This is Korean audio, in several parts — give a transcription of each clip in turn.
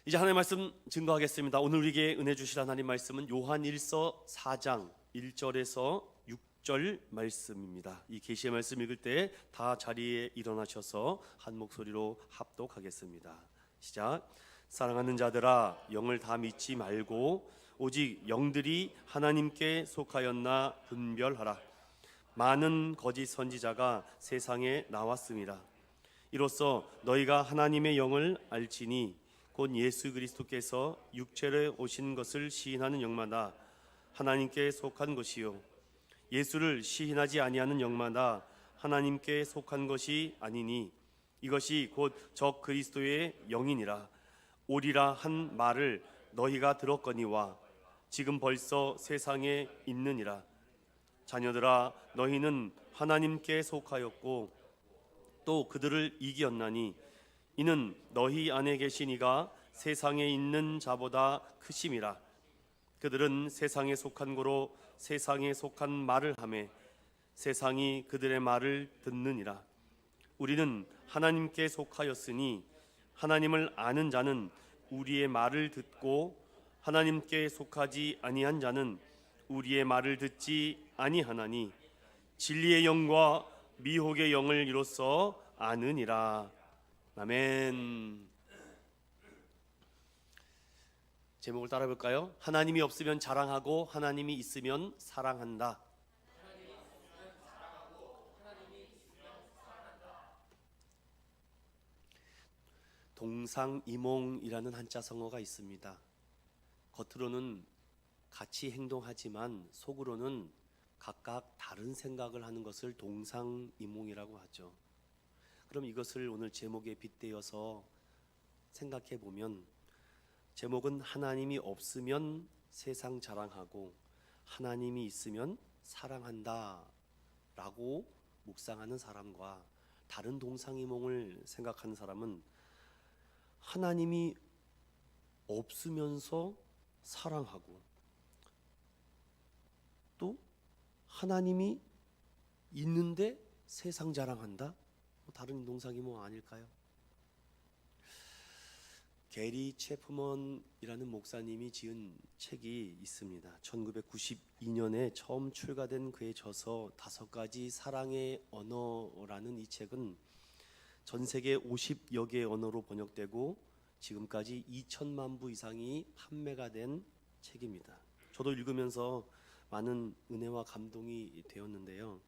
이제 하나님의 말씀 증거하겠습니다. 오늘 우리에게 은혜 주실 하나님 말씀은 요한 1서 4장 1절에서 6절 말씀입니다. 이 계시의 말씀 읽을 때 다 자리에 일어나셔서 한 목소리로 합독하겠습니다. 시작. 사랑하는 자들아, 영을 다 믿지 말고 오직 영들이 하나님께 속하였나 분별하라. 많은 거짓 선지자가 세상에 나왔습니다. 이로써 너희가 하나님의 영을 알지니 곧 예수 그리스도께서 육체로 오신 것을 시인하는 영마다 하나님께 속한 것이요, 예수를 시인하지 아니하는 영마다 하나님께 속한 것이 아니니 이것이 곧 적 그리스도의 영이니라. 오리라 한 말을 너희가 들었거니와 지금 벌써 세상에 있느니라. 자녀들아, 너희는 하나님께 속하였고 또 그들을 이기었나니 이는 너희 안에 계신 이가 세상에 있는 자보다 크심이라. 그들은 세상에 속한 고로 세상에 속한 말을 하매 세상이 그들의 말을 듣느니라. 우리는 하나님께 속하였으니 하나님을 아는 자는 우리의 말을 듣고 하나님께 속하지 아니한 자는 우리의 말을 듣지 아니하나니 진리의 영과 미혹의 영을 이로써 아느니라. 아멘. 제목을 따라 볼까요? 하나님이 없으면 자랑하고 하나님이 있으면 사랑한다. 동상이몽이라는 한자 성어가 있습니다. 겉으로는 같이 행동하지만 속으로는 각각 다른 생각을 하는 것을 동상이몽이라고 하죠. 그럼 이것을 오늘 제목에 빗대어서 생각해 보면, 제목은 하나님이 없으면 세상 자랑하고 하나님이 있으면 사랑한다 라고 묵상하는 사람과 다른 동상이몽을 생각하는 사람은 하나님이 없으면서 사랑하고 또 하나님이 있는데 세상 자랑한다? 다른 동상이몽 아닐까요? 게리 체프먼이라는 목사님이 지은 책이 있습니다. 1992년에 처음 출간된 그의 저서 5가지 사랑의 언어라는 이 책은 전 세계 50여 개의 언어로 번역되고 지금까지 2천만 부 이상이 판매가 된 책입니다. 저도 읽으면서 많은 은혜와 감동이 되었는데요.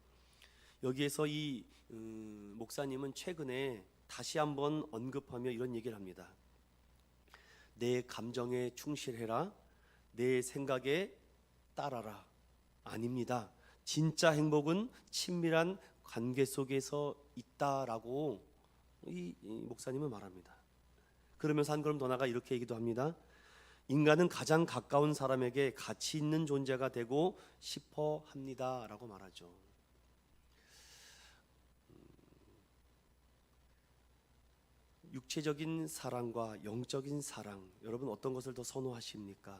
여기에서 이 목사님은 최근에 다시 한번 언급하며 이런 얘기를 합니다. 내 감정에 충실해라, 내 생각에 따라라. 아닙니다. 진짜 행복은 친밀한 관계 속에서 있다라고 이 목사님은 말합니다. 그러면서 한 걸음 더 나가 이렇게 얘기도 합니다. 인간은 가장 가까운 사람에게 가치 있는 존재가 되고 싶어 합니다 라고 말하죠. 육체적인 사랑과 영적인 사랑, 여러분 어떤 것을 더 선호하십니까?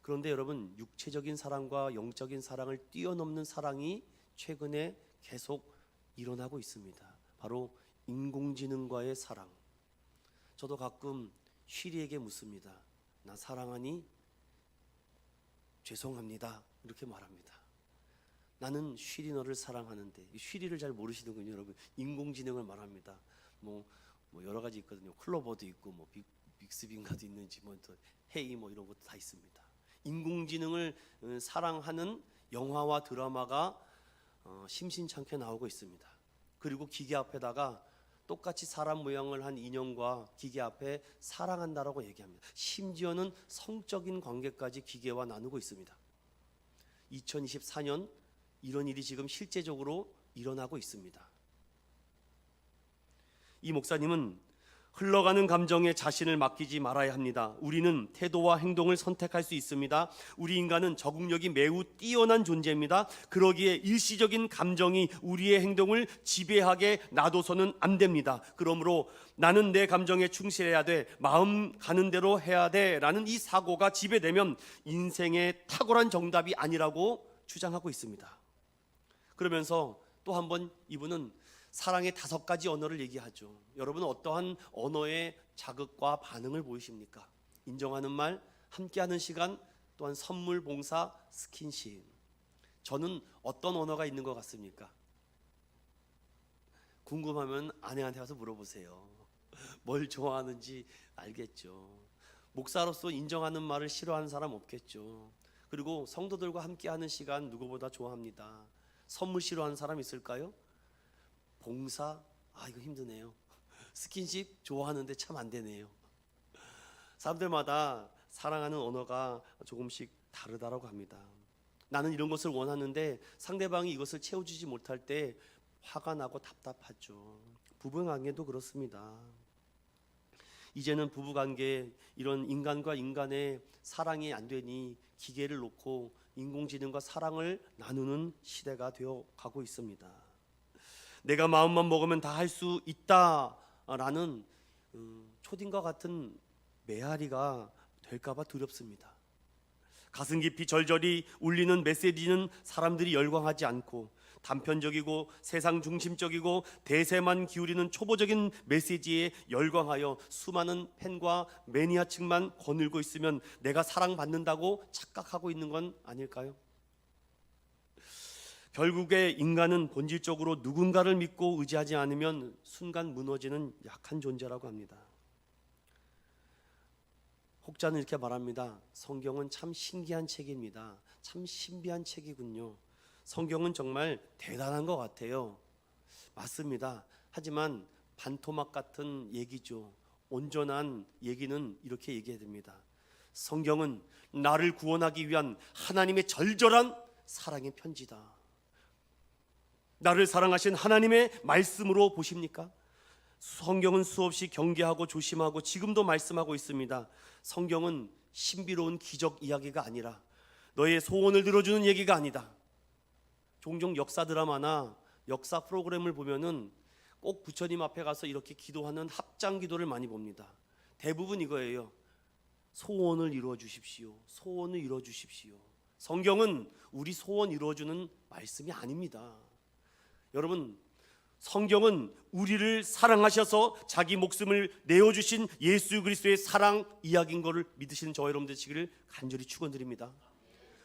그런데 여러분, 육체적인 사랑과 영적인 사랑을 뛰어넘는 사랑이 최근에 계속 일어나고 있습니다. 바로 인공지능과의 사랑. 저도 가끔 쉬리에게 묻습니다. 나 사랑하니? 죄송합니다. 이렇게 말합니다. 나는 쉬리 너를 사랑하는데, 쉬리를 잘 모르시는군요, 여러분. 인공지능을 말합니다. 뭐 여러 가지 있거든요. 클로버도 있고 뭐 빅스빈가도 있는지 뭐 헤이 뭐 이런 것도 다 있습니다. 인공지능을 사랑하는 영화와 드라마가 심심찮게 나오고 있습니다. 그리고 기계 앞에다가 똑같이 사람 모양을 한 인형과 기계 앞에 사랑한다라고 얘기합니다. 심지어는 성적인 관계까지 기계와 나누고 있습니다. 2024년 이런 일이 지금 실제적으로 일어나고 있습니다. 이 목사님은 흘러가는 감정에 자신을 맡기지 말아야 합니다. 우리는 태도와 행동을 선택할 수 있습니다. 우리 인간은 적응력이 매우 뛰어난 존재입니다. 그러기에 일시적인 감정이 우리의 행동을 지배하게 놔둬서는 안 됩니다. 그러므로 나는 내 감정에 충실해야 돼, 마음 가는 대로 해야 돼 라는 이 사고가 지배되면 인생의 탁월한 정답이 아니라고 주장하고 있습니다. 그러면서 또 한번 이분은 사랑의 5가지 언어를 얘기하죠. 여러분은 어떠한 언어의 자극과 반응을 보이십니까? 인정하는 말, 함께하는 시간, 또한 선물, 봉사, 스킨십. 저는 어떤 언어가 있는 것 같습니까? 궁금하면 아내한테 가서 물어보세요. 뭘 좋아하는지 알겠죠. 목사로서 인정하는 말을 싫어하는 사람 없겠죠. 그리고 성도들과 함께하는 시간 누구보다 좋아합니다. 선물 싫어하는 사람 있을까요? 봉사, 이거 힘드네요. 스킨십 좋아하는데 참 안 되네요. 사람들마다 사랑하는 언어가 조금씩 다르다고 합니다. 나는 이런 것을 원하는데 상대방이 이것을 채워주지 못할 때 화가 나고 답답하죠. 부부관계도 그렇습니다. 이제는 부부관계 이런 인간과 인간의 사랑이 안 되니 기계를 놓고 인공지능과 사랑을 나누는 시대가 되어 가고 있습니다. 내가 마음만 먹으면 다 할 수 있다라는 초딩과 같은 메아리가 될까봐 두렵습니다. 가슴 깊이 절절히 울리는 메시지는 사람들이 열광하지 않고 단편적이고 세상 중심적이고 대세만 기울이는 초보적인 메시지에 열광하여 수많은 팬과 매니아층만 거늘고 있으면 내가 사랑받는다고 착각하고 있는 건 아닐까요? 결국에 인간은 본질적으로 누군가를 믿고 의지하지 않으면 순간 무너지는 약한 존재라고 합니다. 혹자는 이렇게 말합니다. 성경은 참 신기한 책입니다. 참 신비한 책이군요. 성경은 정말 대단한 것 같아요. 맞습니다. 하지만 반토막 같은 얘기죠. 온전한 얘기는 이렇게 얘기해야 됩니다. 성경은 나를 구원하기 위한 하나님의 절절한 사랑의 편지다. 나를 사랑하신 하나님의 말씀으로 보십니까? 성경은 수없이 경계하고 조심하고 지금도 말씀하고 있습니다. 성경은 신비로운 기적 이야기가 아니라 너의 소원을 들어주는 얘기가 아니다. 종종 역사 드라마나 역사 프로그램을 보면은 꼭 부처님 앞에 가서 이렇게 기도하는 합장 기도를 많이 봅니다. 대부분 이거예요. 소원을 이루어 주십시오. 소원을 이루어 주십시오. 성경은 우리 소원 이루어주는 말씀이 아닙니다. 여러분, 성경은 우리를 사랑하셔서 자기 목숨을 내어주신 예수 그리스도의 사랑 이야기인 것을 믿으시는 저와 여러분 되시기를 간절히 축원드립니다.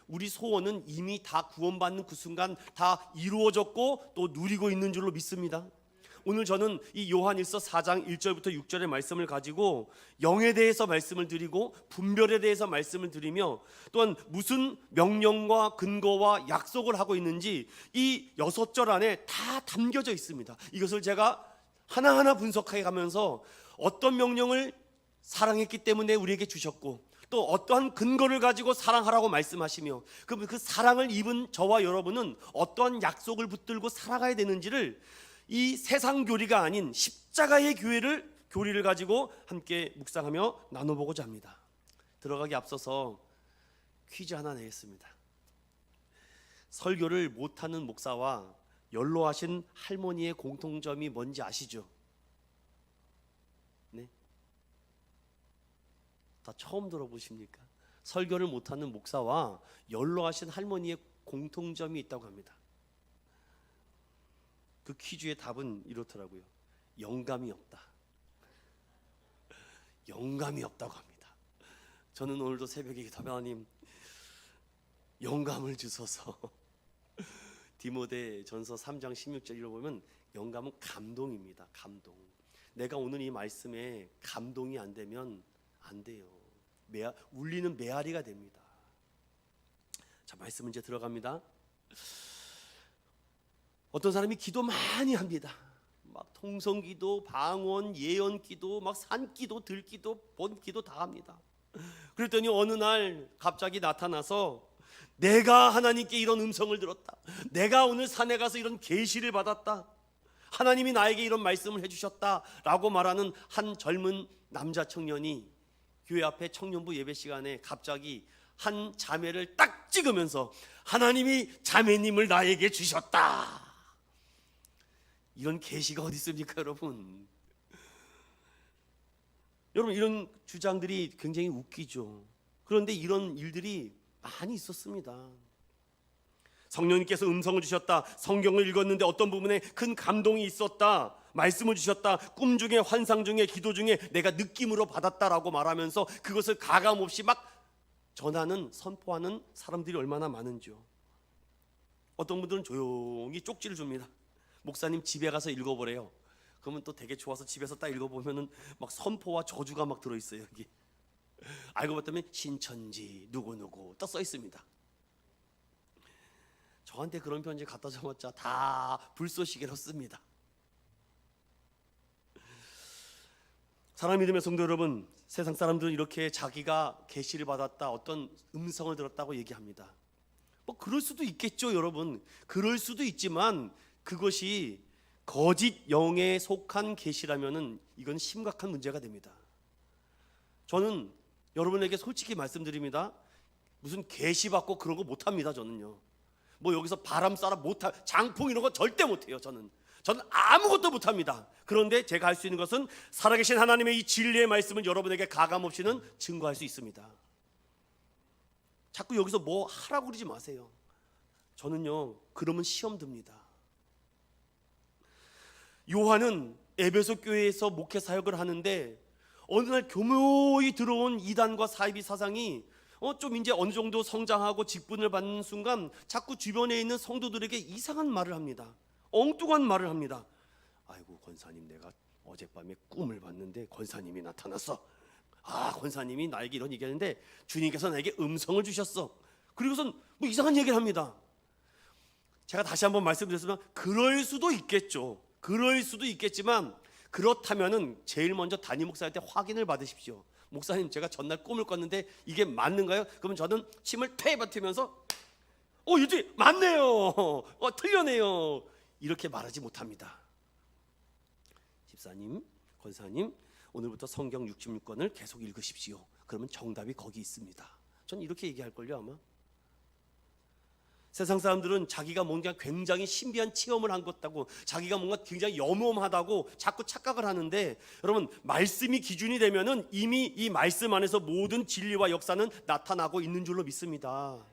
우리 소원은 이미 다 구원받는 그 순간 다 이루어졌고 또 누리고 있는 줄로 믿습니다. 오늘 저는 이 요한일서 4장 1절부터 6절의 말씀을 가지고 영에 대해서 말씀을 드리고 분별에 대해서 말씀을 드리며 또한 무슨 명령과 근거와 약속을 하고 있는지 이 6절 안에 다 담겨져 있습니다. 이것을 제가 하나하나 분석해 가면서 어떤 명령을 사랑했기 때문에 우리에게 주셨고 또 어떠한 근거를 가지고 사랑하라고 말씀하시며 그럼 그 사랑을 입은 저와 여러분은 어떠한 약속을 붙들고 살아가야 되는지를 이 세상 교리가 아닌 십자가의 교리를 가지고 함께 묵상하며 나눠보고자 합니다. 들어가기 앞서서 퀴즈 하나 내겠습니다. 설교를 못하는 목사와 연로하신 할머니의 공통점이 뭔지 아시죠? 네? 다 처음 들어보십니까? 설교를 못하는 목사와 연로하신 할머니의 공통점이 있다고 합니다. 그 퀴즈의 답은 이렇더라고요. 영감이 없다. 영감이 없다고 합니다. 저는 오늘도 새벽에 기도하며 하나님 영감을 주소서. 디모데전서 3장 16절을 보면 영감은 감동입니다. 감동. 내가 오늘 이 말씀에 감동이 안 되면 안 돼요. 울리는 메아리가 됩니다. 자, 말씀 이제 들어갑니다. 어떤 사람이 기도 많이 합니다. 막 통성기도, 방언, 예언기도, 막 산기도, 들기도, 본기도 다 합니다. 그랬더니 어느 날 갑자기 나타나서 내가 하나님께 이런 음성을 들었다. 내가 오늘 산에 가서 이런 계시를 받았다. 하나님이 나에게 이런 말씀을 해주셨다라고 말하는 한 젊은 남자 청년이 교회 앞에 청년부 예배 시간에 갑자기 한 자매를 딱 찍으면서 하나님이 자매님을 나에게 주셨다. 이런 계시가 어디 있습니까, 여러분? 여러분, 이런 주장들이 굉장히 웃기죠. 그런데 이런 일들이 많이 있었습니다. 성령님께서 음성을 주셨다. 성경을 읽었는데 어떤 부분에 큰 감동이 있었다. 말씀을 주셨다, 꿈 중에 환상 중에 기도 중에 내가 느낌으로 받았다라고 말하면서 그것을 가감없이 막 전하는, 선포하는 사람들이 얼마나 많은지요. 어떤 분들은 조용히 쪽지를 줍니다. 목사님 집에 가서 읽어보래요. 그러면 또 되게 좋아서 집에서 딱 읽어보면은 막 선포와 저주가 막 들어있어요. 여기 알고 봤더니 신천지 누구누구 또 써있습니다. 저한테 그런 편지 갖다 줘봤자 다 불쏘시개로 씁니다. 사랑하는 믿음의 성도 여러분, 세상 사람들은 이렇게 자기가 계시를 받았다, 어떤 음성을 들었다고 얘기합니다. 뭐 그럴 수도 있겠죠 여러분. 그럴 수도 있지만 그것이 거짓 영에 속한 계시라면은 이건 심각한 문제가 됩니다. 저는 여러분에게 솔직히 말씀드립니다. 무슨 계시 받고 그런 거 못합니다. 저는요. 뭐 여기서 바람 쏴라 못하, 장풍 이런 거 절대 못해요. 저는 아무것도 못합니다. 그런데 제가 할 수 있는 것은 살아계신 하나님의 이 진리의 말씀을 여러분에게 가감없이는 증거할 수 있습니다. 자꾸 여기서 뭐 하라고 그러지 마세요. 저는요 그러면 시험 듭니다. 요한은 에베소 교회에서 목회 사역을 하는데 어느 날 교묘히 들어온 이단과 사이비 사상이 좀 이제 어느 정도 성장하고 직분을 받는 순간 자꾸 주변에 있는 성도들에게 이상한 말을 합니다. 엉뚱한 말을 합니다. 아이고 권사님, 내가 어젯밤에 꿈을 봤는데 권사님이 나타났어. 권사님이 나에게 이런 얘기하는데 주님께서 나에게 음성을 주셨어. 그리고선 뭐 이상한 얘기를 합니다. 제가 다시 한번 말씀드렸지만 그럴 수도 있겠죠. 그럴 수도 있겠지만 그렇다면은 제일 먼저 담임 목사한테 확인을 받으십시오. 목사님, 제가 전날 꿈을 꿨는데 이게 맞는가요? 그러면 저는 침을 퇴뱉으면서 이게 맞네요. 틀려네요. 이렇게 말하지 못합니다. 집사님, 권사님, 오늘부터 성경 66권을 계속 읽으십시오. 그러면 정답이 거기 있습니다. 전 이렇게 얘기할걸요 아마. 세상 사람들은 자기가 뭔가 굉장히 신비한 체험을 한 것 같다고, 자기가 뭔가 굉장히 염험하다고 자꾸 착각을 하는데, 여러분 말씀이 기준이 되면은 이미 이 말씀 안에서 모든 진리와 역사는 나타나고 있는 줄로 믿습니다.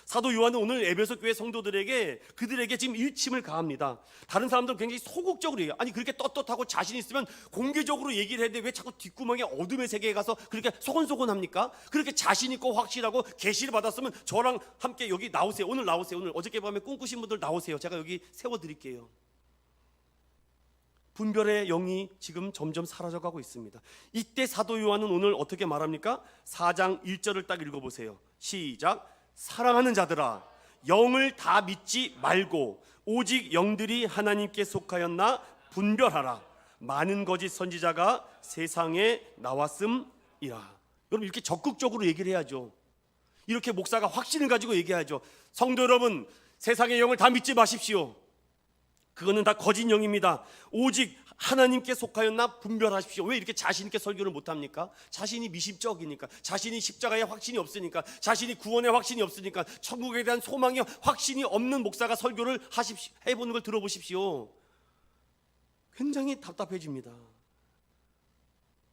사도 요한은 오늘 에베소 교회 성도들에게, 그들에게 지금 일침을 가합니다. 다른 사람들은 굉장히 소극적으로 얘기해요. 아니 그렇게 떳떳하고 자신 있으면 공개적으로 얘기를 해야 돼. 왜 자꾸 뒷구멍에 어둠의 세계에 가서 그렇게 소곤소곤합니까? 그렇게 자신 있고 확실하고 계시를 받았으면 저랑 함께 여기 나오세요. 오늘 나오세요. 오늘 어저께 밤에 꿈꾸신 분들 나오세요. 제가 여기 세워드릴게요. 분별의 영이 지금 점점 사라져가고 있습니다. 이때 사도 요한은 오늘 어떻게 말합니까? 4장 1절을 딱 읽어보세요. 시작. 사랑하는 자들아, 영을 다 믿지 말고 오직 영들이 하나님께 속하였나 분별하라. 많은 거짓 선지자가 세상에 나왔음이라. 여러분 이렇게 적극적으로 얘기를 해야죠. 이렇게 목사가 확신을 가지고 얘기해야죠. 성도 여러분, 세상의 영을 다 믿지 마십시오. 그거는 다 거짓 영입니다. 오직 하나님께 속하였나 분별하십시오. 왜 이렇게 자신 있게 설교를 못합니까? 자신이 미심쩍이니까, 자신이 십자가에 확신이 없으니까, 자신이 구원에 확신이 없으니까, 천국에 대한 소망에 확신이 없는 목사가 설교를 해보는 걸 들어보십시오. 굉장히 답답해집니다.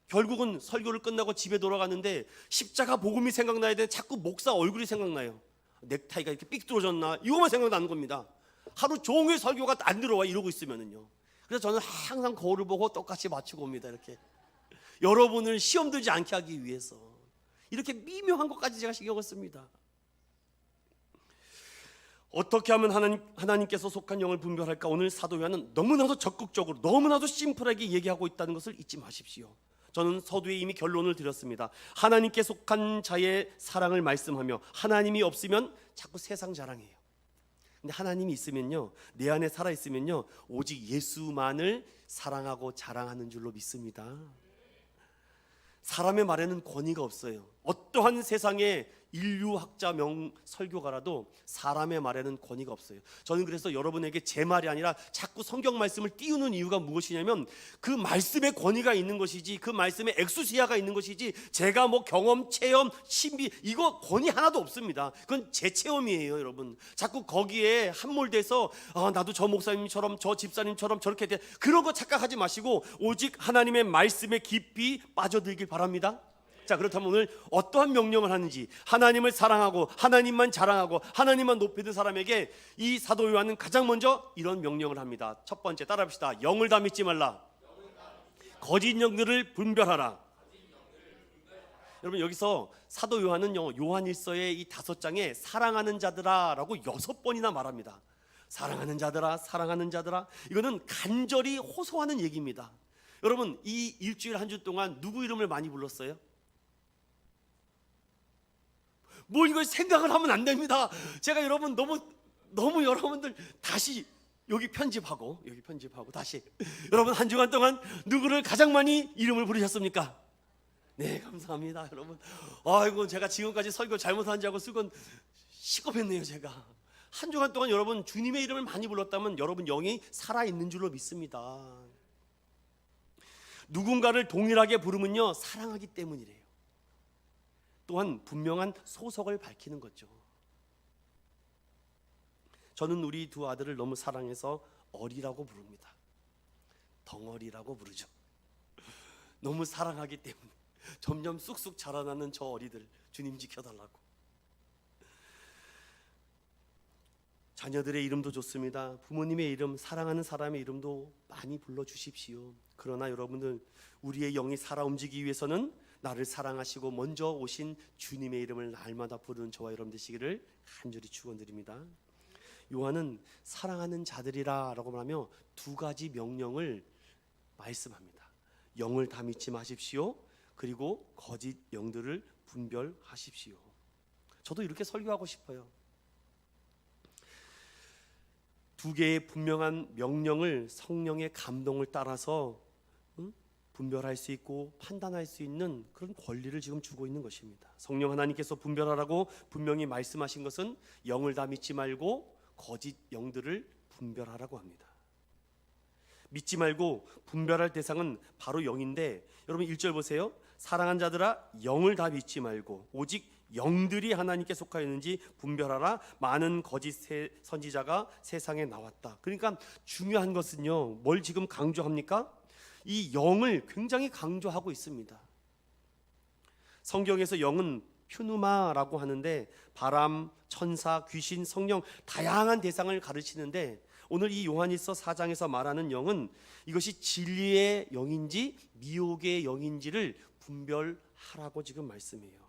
결국은 설교를 끝나고 집에 돌아가는데 십자가 복음이 생각나야 되는데 자꾸 목사 얼굴이 생각나요. 넥타이가 이렇게 삐뚤어졌나, 이거만 생각나는 겁니다. 하루 종일 설교가 안 들어와 이러고 있으면은요. 그래서 저는 항상 거울을 보고 똑같이 맞추고 옵니다. 이렇게 여러분을 시험 들지 않게 하기 위해서 이렇게 미묘한 것까지 제가 신경을 씁니다. 어떻게 하면 하나님께서 속한 영을 분별할까? 오늘 사도 요한은 너무나도 적극적으로, 너무나도 심플하게 얘기하고 있다는 것을 잊지 마십시오. 저는 서두에 이미 결론을 드렸습니다. 하나님께 속한 자의 사랑을 말씀하며 하나님이 없으면 자꾸 세상 자랑해요. 근데 하나님이 있으면요, 내 안에 살아있으면요, 오직 예수만을 사랑하고 자랑하는 줄로 믿습니다. 사람의 말에는 권위가 없어요. 어떠한 세상의 인류학자 설교가라도 사람의 말에는 권위가 없어요. 저는 그래서 여러분에게 제 말이 아니라 자꾸 성경 말씀을 띄우는 이유가 무엇이냐면 그 말씀에 권위가 있는 것이지, 그 말씀에 엑수시아가 있는 것이지, 제가 뭐 경험, 체험, 신비, 이거 권위 하나도 없습니다. 그건 제 체험이에요. 여러분 자꾸 거기에 함몰돼서 나도 저 목사님처럼 저 집사님처럼 저렇게 돼, 그런 거 착각하지 마시고 오직 하나님의 말씀에 깊이 빠져들길 바랍니다. 자, 그렇다면 오늘 어떠한 명령을 하는지, 하나님을 사랑하고 하나님만 자랑하고 하나님만 높이는 사람에게 이 사도 요한은 가장 먼저 이런 명령을 합니다. 첫 번째, 따라합시다. 영을 다 믿지 말라. 거짓 영들을 분별하라. 여러분, 여기서 사도 요한은요, 요한일서의 이 5장에 사랑하는 자들아라고 6번이나 말합니다. 사랑하는 자들아, 사랑하는 자들아. 이거는 간절히 호소하는 얘기입니다. 여러분, 이 일주일 한 주 동안 누구 이름을 많이 불렀어요? 뭐 이걸 생각을 하면 안 됩니다. 제가 여러분 너무 여러분들 다시 여기 편집하고 다시 여러분, 한 주간 동안 누구를 가장 많이 이름을 부르셨습니까? 네, 감사합니다, 여러분. 아이고, 제가 지금까지 설교 잘못한 자고 쓰건 시겁했네요. 제가 한 주간 동안 여러분 주님의 이름을 많이 불렀다면 여러분 영이 살아있는 줄로 믿습니다. 누군가를 동일하게 부르면요, 사랑하기 때문이래요. 또한 분명한 소속을 밝히는 거죠. 저는 우리 두 아들을 너무 사랑해서 어리라고 부릅니다. 덩어리라고 부르죠. 너무 사랑하기 때문에 점점 쑥쑥 자라나는 저 어리들 주님 지켜달라고. 자녀들의 이름도 좋습니다. 부모님의 이름, 사랑하는 사람의 이름도 많이 불러주십시오. 그러나 여러분들, 우리의 영이 살아 움직이기 위해서는 나를 사랑하시고 먼저 오신 주님의 이름을 날마다 부르는 저와 여러분 되시기를 간절히 축원드립니다. 요한은 사랑하는 자들이라 라고 말하며 2가지 명령을 말씀합니다. 영을 다 믿지 마십시오. 그리고 거짓 영들을 분별하십시오. 저도 이렇게 설교하고 싶어요. 2개의 분명한 명령을 성령의 감동을 따라서 분별할 수 있고 판단할 수 있는 그런 권리를 지금 주고 있는 것입니다. 성령 하나님께서 분별하라고 분명히 말씀하신 것은 영을 다 믿지 말고 거짓 영들을 분별하라고 합니다. 믿지 말고 분별할 대상은 바로 영인데, 여러분 1절 보세요. 사랑한 자들아, 영을 다 믿지 말고 오직 영들이 하나님께 속하였는지 분별하라. 많은 거짓 선지자가 세상에 나왔다. 그러니까 중요한 것은요, 뭘 지금 강조합니까? 이 영을 굉장히 강조하고 있습니다. 성경에서 영은 퓨누마라고 하는데 바람, 천사, 귀신, 성령 다양한 대상을 가르치는데, 오늘 이 요한일서 4장에서 말하는 영은 이것이 진리의 영인지 미혹의 영인지를 분별하라고 지금 말씀해요.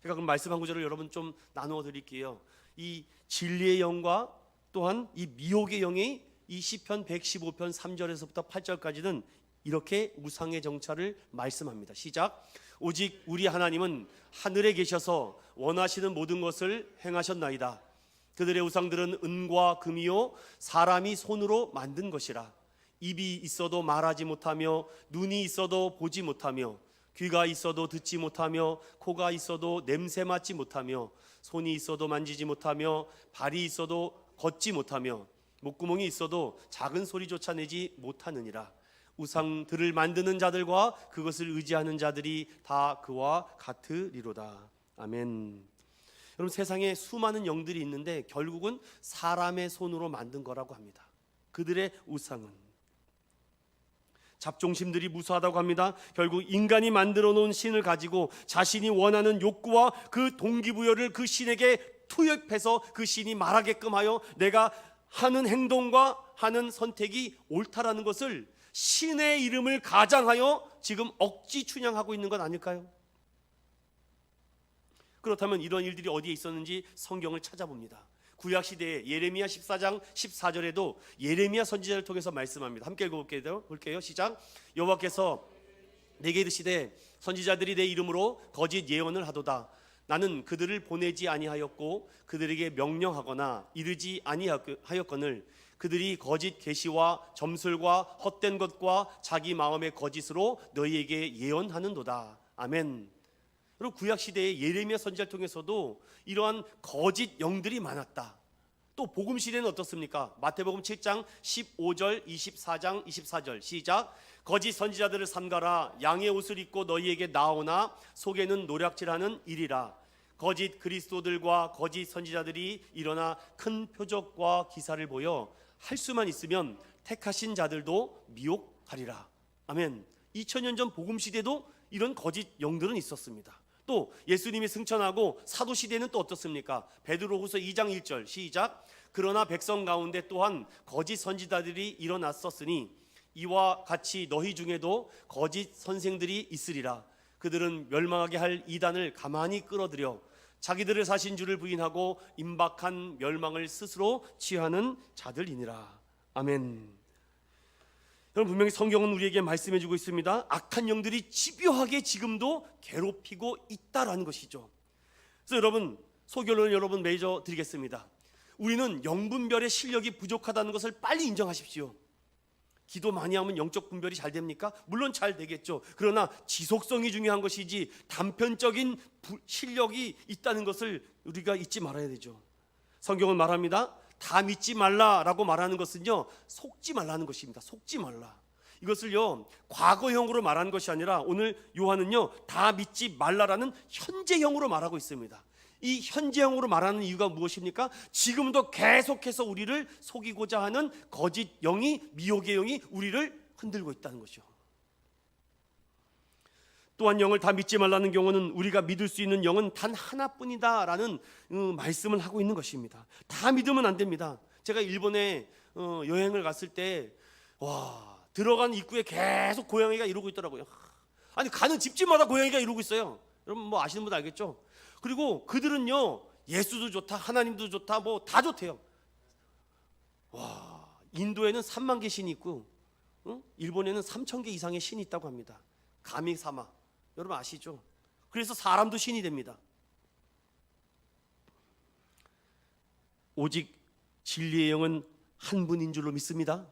제가 그럼 말씀 한 구절을 여러분 좀 나누어 드릴게요. 이 진리의 영과 또한 이 미혹의 영이 이 시편 115편 3절에서부터 8절까지는 이렇게 우상의 정찰을 말씀합니다. 시작. 오직 우리 하나님은 하늘에 계셔서 원하시는 모든 것을 행하셨나이다. 그들의 우상들은 은과 금이요 사람이 손으로 만든 것이라. 입이 있어도 말하지 못하며 눈이 있어도 보지 못하며 귀가 있어도 듣지 못하며 코가 있어도 냄새 맡지 못하며 손이 있어도 만지지 못하며 발이 있어도 걷지 못하며 목구멍이 있어도 작은 소리조차 내지 못하느니라. 우상들을 만드는 자들과 그것을 의지하는 자들이 다 그와 같으리로다. 아멘. 여러분, 세상에 수많은 영들이 있는데 결국은 사람의 손으로 만든 거라고 합니다. 그들의 우상은 잡종심들이 무수하다고 합니다. 결국 인간이 만들어 놓은 신을 가지고 자신이 원하는 욕구와 그 동기부여를 그 신에게 투입해서 그 신이 말하게끔 하여 내가 하는 행동과 하는 선택이 옳다라는 것을 신의 이름을 가장하여 지금 억지 춘향하고 있는 것 아닐까요? 그렇다면 이런 일들이 어디에 있었는지 성경을 찾아봅니다. 구약시대에 예레미야 14장 14절에도 예레미야 선지자를 통해서 말씀합니다. 함께 읽어볼게요. 시작. 여호와께서 내게 이르시되 선지자들이 내 이름으로 거짓 예언을 하도다. 나는 그들을 보내지 아니하였고 그들에게 명령하거나 이르지 아니하였거늘 그들이 거짓 계시와 점술과 헛된 것과 자기 마음의 거짓으로 너희에게 예언하는도다. 아멘. 그리고 구약시대의 예레미야 선지자를 통해서도 이러한 거짓 영들이 많았다. 또 복음시대는 어떻습니까? 마태복음 7장 15절 24장 24절 시작. 거짓 선지자들을 삼가라. 양의 옷을 입고 너희에게 나오나 속에는 노략질하는 일이라. 거짓 그리스도들과 거짓 선지자들이 일어나 큰 표적과 기사를 보여 할 수만 있으면 택하신 자들도 미혹하리라. 아멘. 2000년 전 복음시대도 이런 거짓 영들은 있었습니다. 또 예수님이 승천하고 사도 시대는 또 어떻습니까? 베드로후서 2장 1절 시작. 그러나 백성 가운데 또한 거짓 선지자들이 일어났었으니 이와 같이 너희 중에도 거짓 선생들이 있으리라. 그들은 멸망하게 할 이단을 가만히 끌어들여 자기들을 사신 줄을 부인하고 임박한 멸망을 스스로 취하는 자들이니라. 아멘. 여러분, 분명히 성경은 우리에게 말씀해주고 있습니다. 악한 영들이 집요하게 지금도 괴롭히고 있다라는 것이죠. 그래서 여러분, 소결론을 여러분 매저 드리겠습니다. 우리는 영분별의 실력이 부족하다는 것을 빨리 인정하십시오. 기도 많이 하면 영적 분별이 잘 됩니까? 물론 잘 되겠죠. 그러나 지속성이 중요한 것이지 단편적인 실력이 있다는 것을 우리가 잊지 말아야 되죠. 성경은 말합니다. 다 믿지 말라라고 말하는 것은요, 속지 말라는 것입니다. 속지 말라. 이것을요, 과거형으로 말하는 것이 아니라 오늘 요한은요, 다 믿지 말라라는 현재형으로 말하고 있습니다. 이 현재형으로 말하는 이유가 무엇입니까? 지금도 계속해서 우리를 속이고자 하는 거짓 영이, 미혹의 영이 우리를 흔들고 있다는 것이죠. 또한 영을 다 믿지 말라는 경우는 우리가 믿을 수 있는 영은 단 하나뿐이다라는 말씀을 하고 있는 것입니다. 다 믿으면 안 됩니다. 제가 일본에 여행을 갔을 때 들어간 입구에 계속 고양이가 이러고 있더라고요. 아니, 가는 집집마다 고양이가 이러고 있어요. 여러분 뭐 아시는 분 알겠죠? 그리고 그들은요, 예수도 좋다, 하나님도 좋다, 뭐 다 좋대요. 인도에는 3만 개 신이 있고, 일본에는 3천 개 이상의 신이 있다고 합니다. 가미사마, 여러분 아시죠? 그래서 사람도 신이 됩니다. 오직 진리의 영은 한 분인 줄로 믿습니다.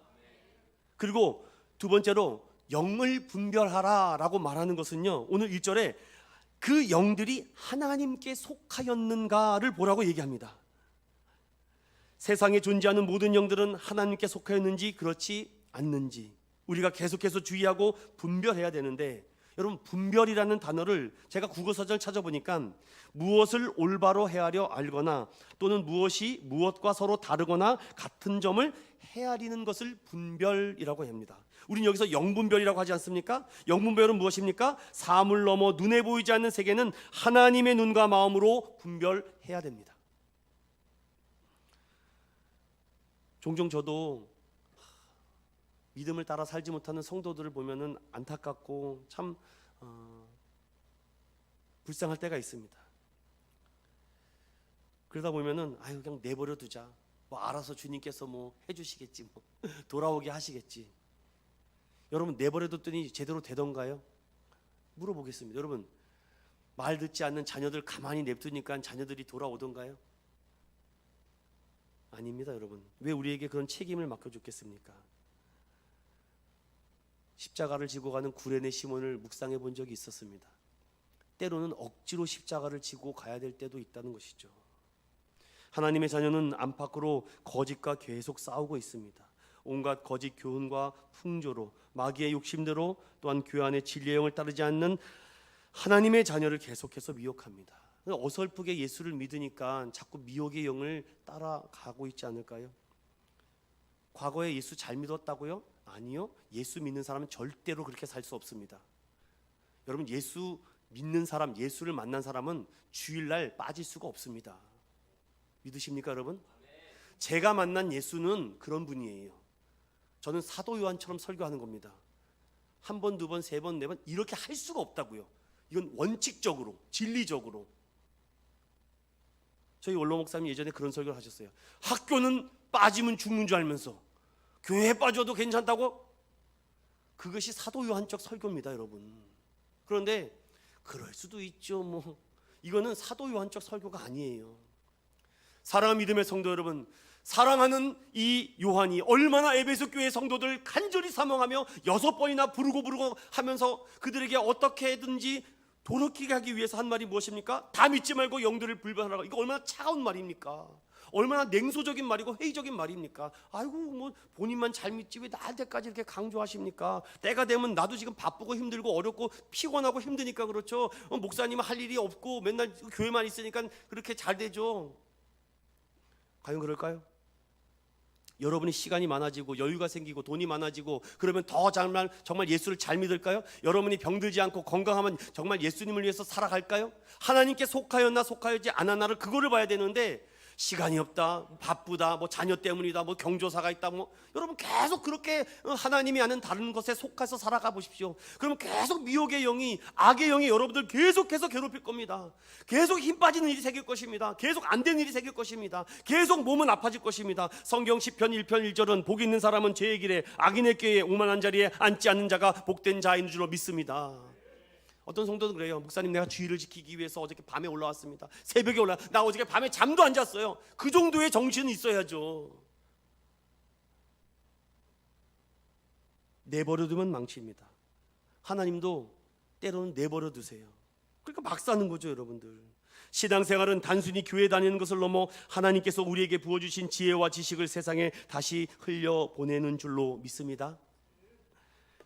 그리고 두 번째로 영을 분별하라라고 말하는 것은요, 오늘 1절에 그 영들이 하나님께 속하였는가를 보라고 얘기합니다. 세상에 존재하는 모든 영들은 하나님께 속하였는지 그렇지 않는지 우리가 계속해서 주의하고 분별해야 되는데, 여러분, 분별이라는 단어를 제가 국어사전을 찾아보니까 무엇을 올바로 헤아려 알거나 또는 무엇이 무엇과 서로 다르거나 같은 점을 헤아리는 것을 분별이라고 합니다. 우리는 여기서 영분별이라고 하지 않습니까? 영분별은 무엇입니까? 사물 넘어 눈에 보이지 않는 세계는 하나님의 눈과 마음으로 분별해야 됩니다. 종종 저도 믿음을 따라 살지 못하는 성도들을 보면은 안타깝고 참 불쌍할 때가 있습니다. 그러다 보면은 그냥 내버려 두자. 뭐 알아서 주님께서 뭐 해주시겠지, 뭐 돌아오게 하시겠지. 여러분, 내버려 뒀더니 제대로 되던가요? 물어보겠습니다. 여러분, 말 듣지 않는 자녀들 가만히 냅두니까 자녀들이 돌아오던가요? 아닙니다. 여러분, 왜 우리에게 그런 책임을 맡겨줬겠습니까? 십자가를 지고 가는 구레네 시몬을 묵상해 본 적이 있었습니다. 때로는 억지로 십자가를 지고 가야 될 때도 있다는 것이죠. 하나님의 자녀는 안팎으로 거짓과 계속 싸우고 있습니다. 온갖 거짓 교훈과 풍조로, 마귀의 욕심대로, 또한 교회 안의 진리의 영을 따르지 않는 하나님의 자녀를 계속해서 미혹합니다. 어설프게 예수를 믿으니까 자꾸 미혹의 영을 따라가고 있지 않을까요? 과거에 예수 잘 믿었다고요? 아니요. 예수 믿는 사람은 절대로 그렇게 살 수 없습니다. 여러분, 예수 믿는 사람, 예수를 만난 사람은 주일날 빠질 수가 없습니다. 믿으십니까, 여러분? 제가 만난 예수는 그런 분이에요. 저는 사도 요한처럼 설교하는 겁니다. 한 번, 두 번, 세 번, 네 번 이렇게 할 수가 없다고요. 이건 원칙적으로, 진리적으로. 저희 원로 목사님 예전에 그런 설교를 하셨어요. 학교는 빠지면 죽는 줄 알면서 교회에 빠져도 괜찮다고? 그것이 사도 요한적 설교입니다, 여러분. 그런데 그럴 수도 있죠. 뭐 이거는 사도 요한적 설교가 아니에요. 사랑하는 믿음의 성도 여러분, 사랑하는 이 요한이 얼마나 에베소 교회 성도들 간절히 사모하며 6번이나 부르고 하면서 그들에게 어떻게든지 돌이키게 하기 위해서 한 말이 무엇입니까? 다 믿지 말고 영들을 분별하라고. 이거 얼마나 차가운 말입니까? 얼마나 냉소적인 말이고 회의적인 말입니까? 아이고, 뭐 본인만 잘 믿지 왜 나한테까지 이렇게 강조하십니까? 때가 되면 나도 지금 바쁘고 힘들고 어렵고 피곤하고 힘드니까 그렇죠. 목사님은 할 일이 없고 맨날 교회만 있으니까 그렇게 잘 되죠. 과연 그럴까요? 여러분이 시간이 많아지고 여유가 생기고 돈이 많아지고 그러면 더 정말 예수를 잘 믿을까요? 여러분이 병들지 않고 건강하면 정말 예수님을 위해서 살아갈까요? 하나님께 속하였나 속하였지 않았나를 그거를 봐야 되는데, 시간이 없다, 바쁘다, 뭐 자녀 때문이다, 뭐 경조사가 있다, 뭐 여러분 계속 그렇게 하나님이 아는 다른 것에 속해서 살아가 보십시오. 그러면 계속 미혹의 영이, 악의 영이 여러분들 계속해서 괴롭힐 겁니다. 계속 힘 빠지는 일이 생길 것입니다. 계속 안 되는 일이 생길 것입니다. 계속 몸은 아파질 것입니다. 성경 시편 1편 1절은 복 있는 사람은 죄의 길에 악인의 꾀에 오만한 자리에 앉지 않는 자가 복된 자인 줄로 믿습니다. 어떤 성도는 그래요. 목사님, 내가 주의를 지키기 위해서 어저께 밤에 올라왔습니다. 새벽에 나 어저께 밤에 잠도 안 잤어요. 그 정도의 정신은 있어야죠. 내버려두면 망칩니다. 하나님도 때로는 내버려 두세요. 그러니까 막 사는 거죠, 여러분들. 신앙생활은 단순히 교회 다니는 것을 넘어 하나님께서 우리에게 부어주신 지혜와 지식을 세상에 다시 흘려보내는 줄로 믿습니다.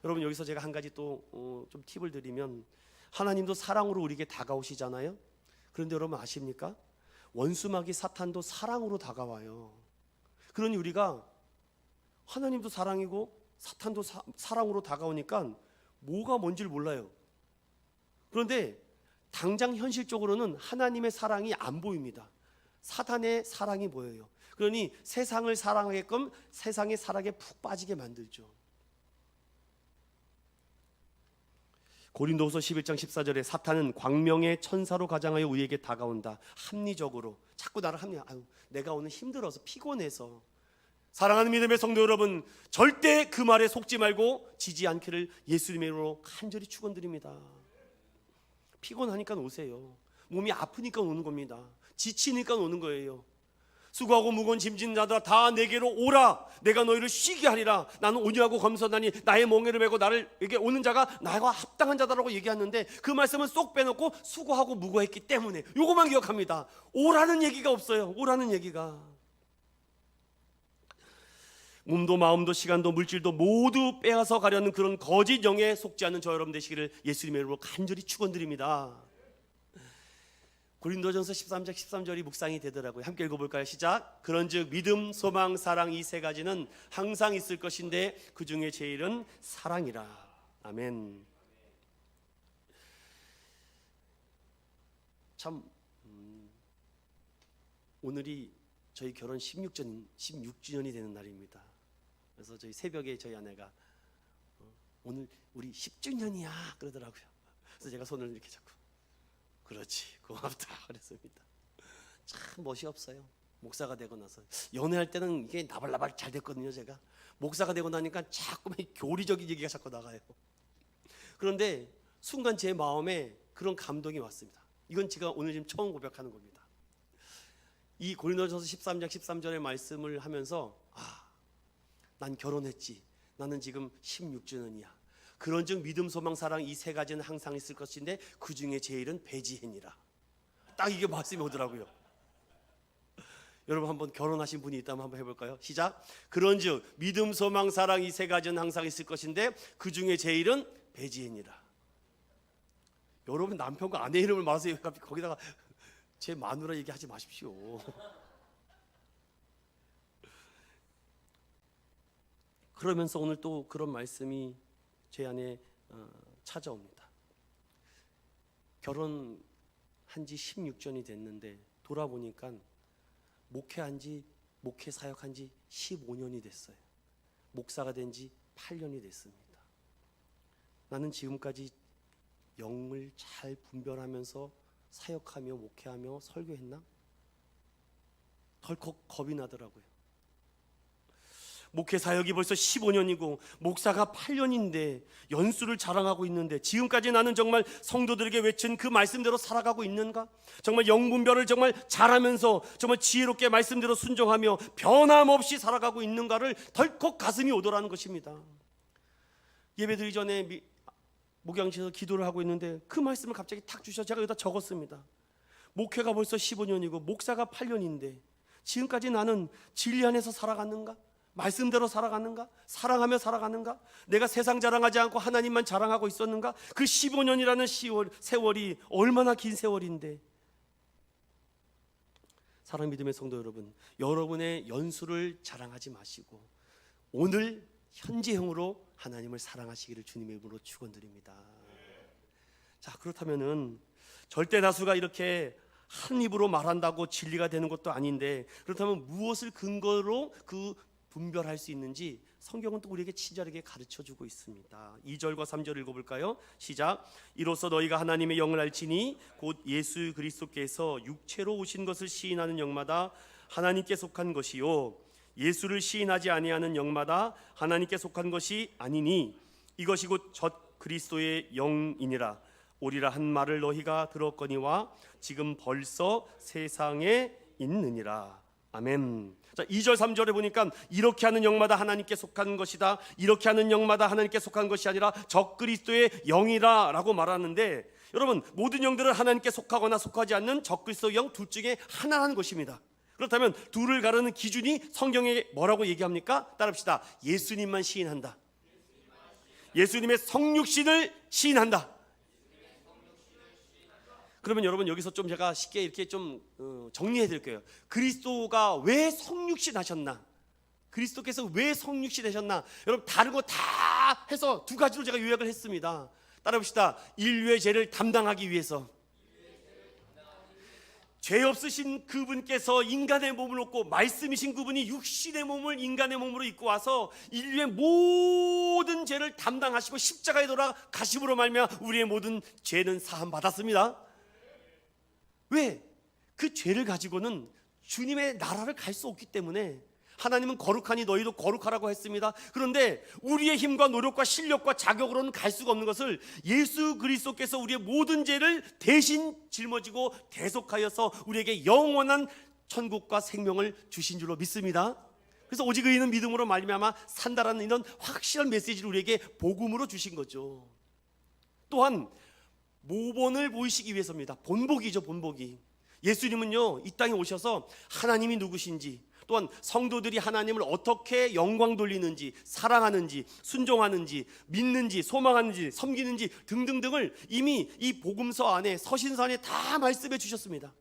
여러분, 여기서 제가 한 가지 또 좀 팁을 드리면, 하나님도 사랑으로 우리에게 다가오시잖아요. 그런데 여러분 아십니까? 원수마귀 사탄도 사랑으로 다가와요. 그러니 우리가 하나님도 사랑이고 사탄도 사랑으로 다가오니까 뭐가 뭔지를 몰라요. 그런데 당장 현실적으로는 하나님의 사랑이 안 보입니다. 사탄의 사랑이 보여요. 그러니 세상을 사랑하게끔 세상의 사랑에 푹 빠지게 만들죠. 고린도후서 11장 14절에 사탄은 광명의 천사로 가장하여 우리에게 다가온다. 합리적으로 자꾸 나를 내가 오늘 힘들어서 피곤해서. 사랑하는 믿음의 성도 여러분, 절대 그 말에 속지 말고 지지 않기를 예수님의 이름으로 간절히 축원드립니다. 피곤하니까 오세요. 몸이 아프니까 오는 겁니다. 지치니까 오는 거예요. 수고하고 무거운 짐진 자들아 다 내게로 오라. 내가 너희를 쉬게 하리라. 나는 온유하고 겸손하니 나의 멍에를 메고 나에게 오는 자가 나와 합당한 자다라고 얘기하는데, 그 말씀은 쏙 빼놓고 수고하고 무거웠기 때문에 요것만 기억합니다. 오라는 얘기가 없어요. 오라는 얘기가. 몸도 마음도 시간도 물질도 모두 빼앗아 가려는 그런 거짓 영에 속지 않는 저 여러분 되시기를 예수님의 이름으로 간절히 축원드립니다. 고린도전서 13장 13절이 묵상이 되더라고요. 함께 읽어볼까요? 시작. 그런즉 믿음, 소망, 사랑 이 세 가지는 항상 있을 것인데 그 중에 제일은 사랑이라. 아멘. 참 오늘이 저희 결혼 16주년이 되는 날입니다. 그래서 저희 새벽에 저희 아내가 오늘 우리 10주년이야 그러더라고요. 그래서 제가 손을 이렇게 잡고 그렇지 고맙다 그랬습니다. 참 멋이 없어요. 목사가 되고 나서 연애할 때는 이게 나발나발 잘 됐거든요. 제가 목사가 되고 나니까 자꾸만 교리적인 얘기가 자꾸 나가요. 그런데 순간 제 마음에 그런 감동이 왔습니다. 이건 제가 오늘 지금 처음 고백하는 겁니다. 이 고린도전서 13장 13절의 말씀을 하면서 난 결혼했지. 나는 지금 16주년이야. 그런즉 믿음, 소망, 사랑 이 세 가지는 항상 있을 것인데 그 중에 제일은 배지혜니라. 딱 이게 말씀이 오더라고요. 여러분 한번 결혼하신 분이 있다면 한번 해볼까요? 시작. 그런즉 믿음, 소망, 사랑 이 세 가지는 항상 있을 것인데 그 중에 제일은 배지혜니라. 여러분 남편과 아내 이름을 말하세요. 거기다가 제 마누라 얘기하지 마십시오. 그러면서 오늘 또 그런 말씀이 제 안에 찾아옵니다. 결혼한 지 16년이 됐는데 돌아보니까 목회 사역한 지 15년이 됐어요. 목사가 된 지 8년이 됐습니다. 나는 지금까지 영을 잘 분별하면서 사역하며 목회하며 설교했나? 덜컥 겁이 나더라고요. 목회 사역이 벌써 15년이고 목사가 8년인데 연수를 자랑하고 있는데 지금까지 나는 정말 성도들에게 외친 그 말씀대로 살아가고 있는가? 정말 영분별을 정말 잘하면서 정말 지혜롭게 말씀대로 순종하며 변함없이 살아가고 있는가를 덜컥 가슴이 오더라는 것입니다. 예배드리기 전에 목양실에서 기도를 하고 있는데 그 말씀을 갑자기 탁 주셔서 제가 여기다 적었습니다. 목회가 벌써 15년이고 목사가 8년인데 지금까지 나는 진리 안에서 살아갔는가? 말씀대로 살아가는가? 사랑하며 살아가는가? 내가 세상 자랑하지 않고 하나님만 자랑하고 있었는가? 그 15년이라는 세월이 얼마나 긴 세월인데 사랑 믿음의 성도 여러분, 여러분의 연수를 자랑하지 마시고 오늘 현재형으로 하나님을 사랑하시기를 주님의 이름으로 축원드립니다. 자, 그렇다면은 절대 다수가 이렇게 한 입으로 말한다고 진리가 되는 것도 아닌데, 그렇다면 무엇을 근거로 그 분별할 수 있는지 성경은 또 우리에게 친절하게 가르쳐주고 있습니다. 2절과 3절 읽어볼까요? 시작. 이로써 너희가 하나님의 영을 알지니 곧 예수 그리스도께서 육체로 오신 것을 시인하는 영마다 하나님께 속한 것이요 예수를 시인하지 아니하는 영마다 하나님께 속한 것이 아니니 이것이 곧 젖 그리스도의 영이니라. 오리라 한 말을 너희가 들었거니와 지금 벌써 세상에 있느니라. 아멘. 자, 2절 3절에 보니까 이렇게 하는 영마다 하나님께 속한 것이다, 이렇게 하는 영마다 하나님께 속한 것이 아니라 적 그리스도의 영이라 라고 말하는데, 여러분 모든 영들은 하나님께 속하거나 속하지 않는 적 그리스도의 영 둘 중에 하나라는 것입니다. 그렇다면 둘을 가르는 기준이 성경에 뭐라고 얘기합니까? 따라합시다. 예수님만 시인한다. 예수님의 성육신을 시인한다. 그러면 여러분 여기서 좀 제가 쉽게 이렇게 좀 정리해 드릴게요. 그리스도가 왜 성육신 하셨나? 그리스도께서 왜 성육신 하셨나? 여러분 다른 거 다 해서 두 가지로 제가 요약을 했습니다. 따라봅시다. 인류의 죄를 담당하기 위해서, 죄 없으신 그분께서 인간의 몸을 얻고 말씀이신 그분이 육신의 몸을 인간의 몸으로 입고 와서 인류의 모든 죄를 담당하시고 십자가에 돌아가심으로 말미암아 우리의 모든 죄는 사함 받았습니다. 왜? 그 죄를 가지고는 주님의 나라를 갈 수 없기 때문에 하나님은 거룩하니 너희도 거룩하라고 했습니다. 그런데 우리의 힘과 노력과 실력과 자격으로는 갈 수가 없는 것을 예수 그리스도께서 우리의 모든 죄를 대신 짊어지고 대속하여서 우리에게 영원한 천국과 생명을 주신 줄로 믿습니다. 그래서 오직 의인은 믿음으로 말미암아 산다라는 이런 확실한 메시지를 우리에게 복음으로 주신 거죠. 또한 모본을 보이시기 위해서입니다. 본보기죠, 본보기. 예수님은요 이 땅에 오셔서 하나님이 누구신지, 또한 성도들이 하나님을 어떻게 영광 돌리는지, 사랑하는지, 순종하는지, 믿는지, 소망하는지, 섬기는지 등등등을 이미 이 복음서 안에, 서신서 안에 다 말씀해 주셨습니다.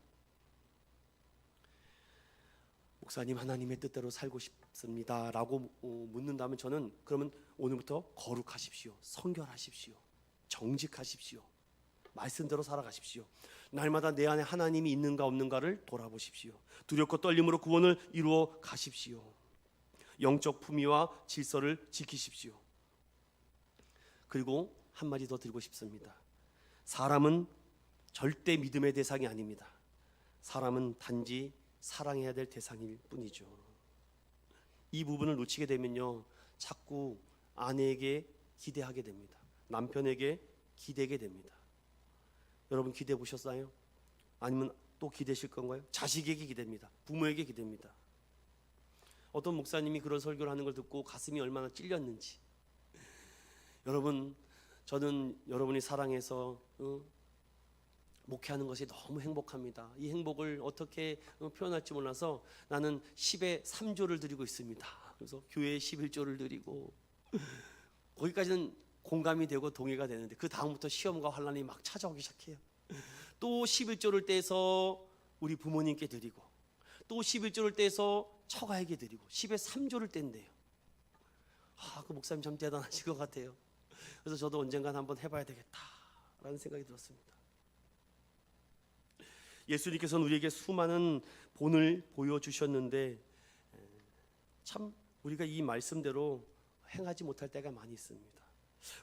목사님, 하나님의 뜻대로 살고 싶습니다 라고 묻는다면 저는 그러면 오늘부터 거룩하십시오, 성결하십시오, 정직하십시오, 말씀대로 살아가십시오. 날마다 내 안에 하나님이 있는가 없는가를 돌아보십시오. 두렵고 떨림으로 구원을 이루어 가십시오. 영적 품위와 질서를 지키십시오. 그리고 한마디 더 드리고 싶습니다. 사람은 절대 믿음의 대상이 아닙니다. 사람은 단지 사랑해야 될 대상일 뿐이죠. 이 부분을 놓치게 되면요 자꾸 아내에게 기대하게 됩니다. 남편에게 기대게 됩니다. 여러분 기대해 보셨어요? 아니면 또 기대실 건가요? 자식에게 기대입니다. 부모에게 기대입니다. 어떤 목사님이 그런 설교를 하는 걸 듣고 가슴이 얼마나 찔렸는지. 여러분, 저는 여러분이 사랑해서 목회하는 것이 너무 행복합니다. 이 행복을 어떻게 표현할지 몰라서 나는 10에 3조를 드리고 있습니다. 그래서 교회에 11조를 드리고 거기까지는 공감이 되고 동의가 되는데 그 다음부터 시험과 환난이 막 찾아오기 시작해요. 또 11조를 떼서 우리 부모님께 드리고, 또 11조를 떼서 처가에게 드리고 10에 3조를 뗀대요. 그 목사님 참 대단하신 것 같아요. 그래서 저도 언젠간 한번 해봐야 되겠다라는 생각이 들었습니다. 예수님께서는 우리에게 수많은 본을 보여주셨는데 참 우리가 이 말씀대로 행하지 못할 때가 많이 있습니다.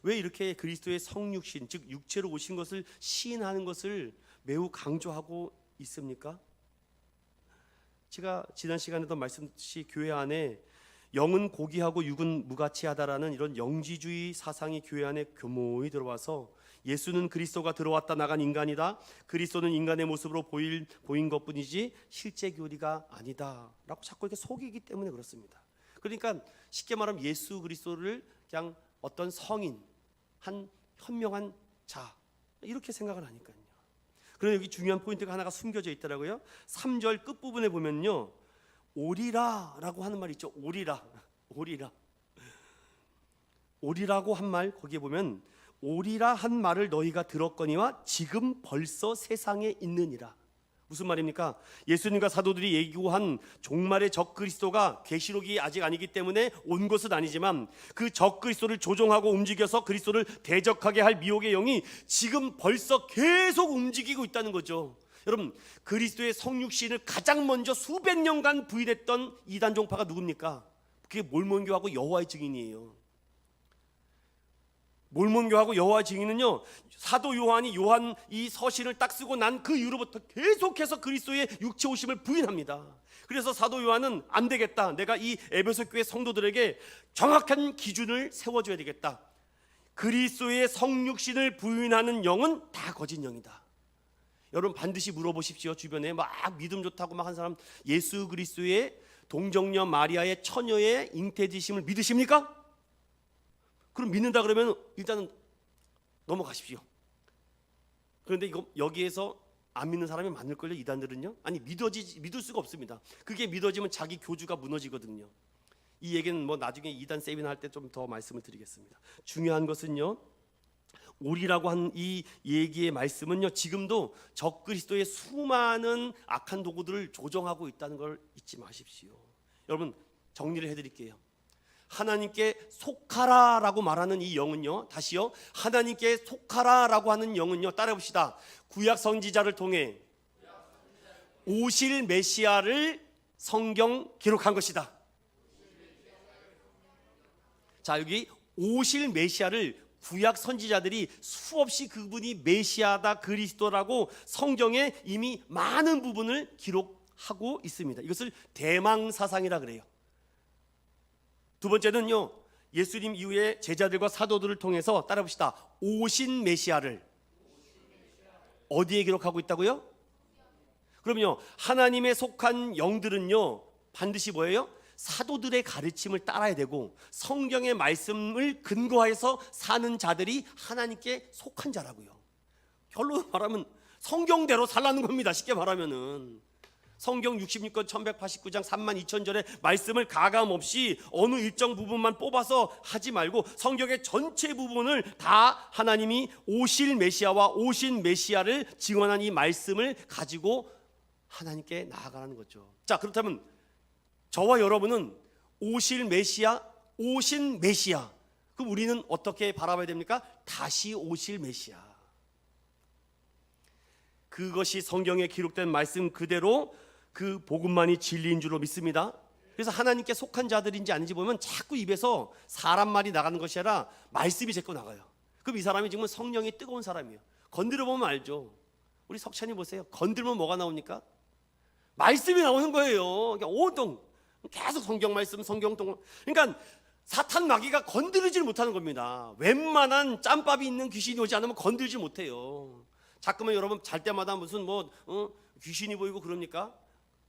왜 이렇게 그리스도의 성육신, 즉 육체로 오신 것을 시인하는 것을 매우 강조하고 있습니까? 제가 지난 시간에도 말씀드렸듯이 교회 안에 영은 고귀하고 육은 무가치하다라는 이런 영지주의 사상이 교회 안에 교모히 들어와서 예수는 그리스도가 들어왔다 나간 인간이다, 그리스도는 인간의 모습으로 보인 것뿐이지 실제 교리가 아니다 라고 자꾸 이렇게 속이기 때문에 그렇습니다. 그러니까 쉽게 말하면 예수 그리스도를 그냥 어떤 성인, 한 현명한 자 이렇게 생각을 하니까요. 그런데 여기 중요한 포인트가 하나가 숨겨져 있더라고요. 3절 끝부분에 보면요 오리라 라고 하는 말이 있죠. 오리라고 한 말, 거기에 보면 오리라 한 말을 너희가 들었거니와 지금 벌써 세상에 있느니라. 무슨 말입니까? 예수님과 사도들이 예고한 종말의 적 그리스도가 계시록이 아직 아니기 때문에 온 것은 아니지만 그 적 그리스도를 조종하고 움직여서 그리스도를 대적하게 할 미혹의 영이 지금 벌써 계속 움직이고 있다는 거죠. 여러분, 그리스도의 성육신을 가장 먼저 수백 년간 부인했던 이단 종파가 누굽니까? 그게 몰몬교하고 여호와의 증인이에요. 몰몬교하고 여호와의 증인은요, 사도 요한이 요한 이 서신을 딱 쓰고 난 그 이후로부터 계속해서 그리스도의 육체 오심을 부인합니다. 그래서 사도 요한은 안 되겠다, 내가 이 에베소 교회 성도들에게 정확한 기준을 세워줘야 되겠다. 그리스도의 성육신을 부인하는 영은 다 거짓 영이다. 여러분 반드시 물어보십시오. 주변에 막 믿음 좋다고 막 한 사람, 예수 그리스도의 동정녀 마리아의 처녀의 잉태지심을 믿으십니까? 그럼 믿는다 그러면 일단은 넘어가십시오. 그런데 이거 여기에서 안 믿는 사람이 많을걸요. 이단들은요. 아니 믿을 수가 없습니다. 그게 믿어지면 자기 교주가 무너지거든요. 이 얘기는 뭐 나중에 이단 세미나 할 때 좀 더 말씀을 드리겠습니다. 중요한 것은요, 오리라고 한 이 얘기의 말씀은요, 지금도 적그리스도의 수많은 악한 도구들을 조정하고 있다는 걸 잊지 마십시오. 여러분 정리를 해드릴게요. 하나님께 속하라라고 말하는 이 영은요, 다시요, 하나님께 속하라라고 하는 영은요, 따라해봅시다. 구약 선지자를 통해 오실 메시아를 성경 기록한 것이다. 자, 여기 오실 메시아를 구약 선지자들이 수없이 그분이 메시아다, 그리스도라고 성경에 이미 많은 부분을 기록하고 있습니다. 이것을 대망사상이라 그래요. 두 번째는요, 예수님 이후에 제자들과 사도들을 통해서 따라봅시다. 오신 메시아를 어디에 기록하고 있다고요? 그럼요, 하나님에 속한 영들은요 반드시 뭐예요? 사도들의 가르침을 따라야 되고 성경의 말씀을 근거해서 사는 자들이 하나님께 속한 자라고요. 결론 말하면 성경대로 살라는 겁니다. 쉽게 말하면은 성경 66권 1189장 32,000절의 말씀을 가감없이 어느 일정 부분만 뽑아서 하지 말고 성경의 전체 부분을 다 하나님이 오실 메시아와 오신 메시아를 증언한 이 말씀을 가지고 하나님께 나아가라는 거죠. 자, 그렇다면 저와 여러분은 오실 메시아, 오신 메시아, 그럼 우리는 어떻게 바라봐야 됩니까? 다시 오실 메시아. 그것이 성경에 기록된 말씀 그대로 그 복음만이 진리인 줄로 믿습니다. 그래서 하나님께 속한 자들인지 아닌지 보면 자꾸 입에서 사람 말이 나가는 것이 아니라 말씀이 자꾸 나가요. 그럼 이 사람이 지금 성령이 뜨거운 사람이에요. 건드려 보면 알죠. 우리 석찬이 보세요. 건드리면 뭐가 나옵니까? 말씀이 나오는 거예요. 그냥 온통 계속 성경 말씀, 성경 동. 그러니까 사탄 마귀가 건드리질 못하는 겁니다. 웬만한 짬밥이 있는 귀신이 오지 않으면 건들지 못해요. 자꾸만 여러분 잘 때마다 무슨 귀신이 보이고 그럽니까?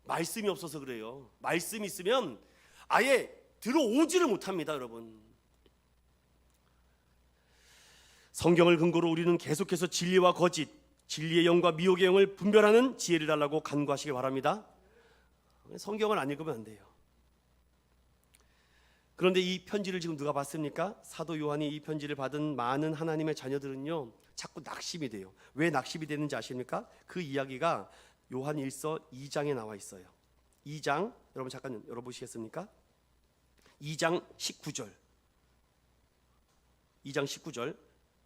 말씀이 없어서 그래요. 말씀이 있으면 아예 들어오지를 못합니다, 여러분. 성경을 근거로 우리는 계속해서 진리와 거짓, 진리의 영과 미혹의 영을 분별하는 지혜를 달라고 간구하시기 바랍니다. 성경을 안 읽으면 안 돼요. 그런데 이 편지를 지금 누가 받습니까? 사도 요한이 이 편지를 받은 많은 하나님의 자녀들은요 자꾸 낙심이 돼요. 왜 낙심이 되는지 아십니까? 그 이야기가 요한 1서 2장에 나와 있어요. 2장, 여러분 잠깐 열어보시겠습니까? 2장 19절. 2장 19절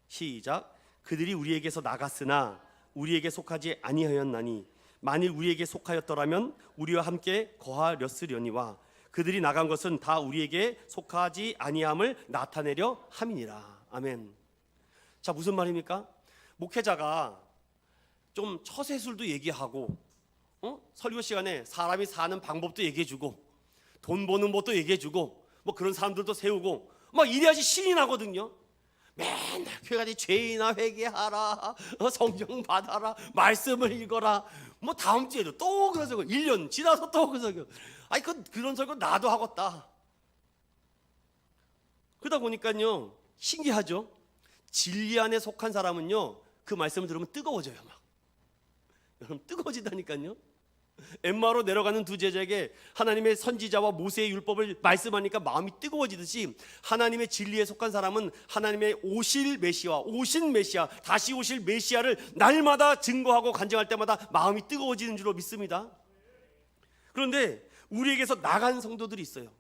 시작. 그들이 우리에게서 나갔으나 우리에게 속하지 아니하였나니 만일 우리에게 속하였더라면 우리와 함께 거하렸으려니와 그들이 나간 것은 다 우리에게 속하지 아니함을 나타내려 함이니라. 아멘. 자, 무슨 말입니까? 목회자가 좀 처세술도 얘기하고 설교 시간에 사람이 사는 방법도 얘기해주고 돈 버는 법도 얘기해주고 뭐 그런 사람들도 세우고 막 이래야지 신이 나거든요. 맨날 교회 가서 죄인아 회개하라, 성경 받아라, 말씀을 읽어라. 뭐 다음 주에도 또 그런 설교, 1년 지나서 또 그런 설교. 아니 그런 설교 나도 하겠다. 그러다 보니까요 신기하죠. 진리 안에 속한 사람은요 그 말씀을 들으면 뜨거워져요. 막 여러분 뜨거워진다니까요. 엠마오로 내려가는 두 제자에게 하나님의 선지자와 모세의 율법을 말씀하니까 마음이 뜨거워지듯이 하나님의 진리에 속한 사람은 하나님의 오실 메시아, 오신 메시아, 다시 오실 메시아를 날마다 증거하고 간증할 때마다 마음이 뜨거워지는 줄로 믿습니다. 그런데 우리에게서 나간 성도들이 있어요.